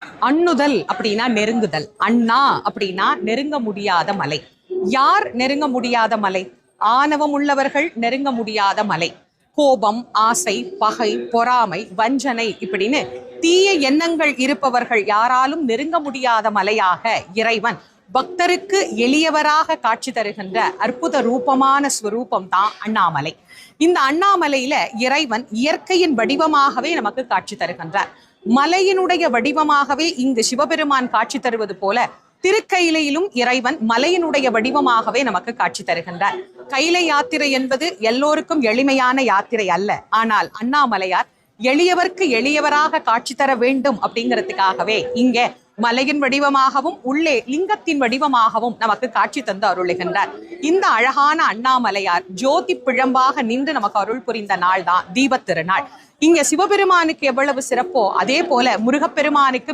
அண்ணுதல் அப்படின்னா நெருங்குதல். அண்ணா அப்படின்னா நெருங்க முடியாத மலை. யார் நெருங்க முடியாத மலை? ஆணவம் உள்ளவர்கள் நெருங்க முடியாத மலை. கோபம், ஆசை, பகை, பொறாமை, வஞ்சனை இப்படின்னு தீய எண்ணங்கள் இருப்பவர்கள் யாராலும் நெருங்க முடியாத மலையாக இறைவன் பக்தருக்கு எளியவராக காட்சி தருகின்ற அற்புத ரூபமான ஸ்வரூபம் தான் அண்ணாமலை. இந்த அண்ணாமலையில இறைவன் இயற்கையின் வடிவமாகவே நமக்கு காட்சி தருகின்றார். மலையினுடைய வடிவமாகவே இங்கு சிவபெருமான் காட்சி தருவது போல திருக்கையிலையிலும் இறைவன் மலையினுடைய வடிவமாகவே நமக்கு காட்சி தருகின்றார். கைலை யாத்திரை என்பது எல்லோருக்கும் எளிமையான யாத்திரை அல்ல. ஆனால் அண்ணாமலையார் எளியவர்க்கு எளியவராக காட்சி தர வேண்டும் அப்படிங்கிறதுக்காகவே இங்கே மலையின் வடிவமாகவும் உள்ளே லிங்கத்தின் வடிவமாகவும் நமக்கு காட்சி தந்து அருளுகின்றார். இந்த அழகான அண்ணாமலையார் ஜோதி பிழம்பாக நின்று நமக்கு அருள் புரிந்த நாள் தான் தீபத் திருநாள். இங்க சிவபெருமானுக்கு எவ்வளவு சிறப்போ அதே போல முருகப்பெருமானுக்கு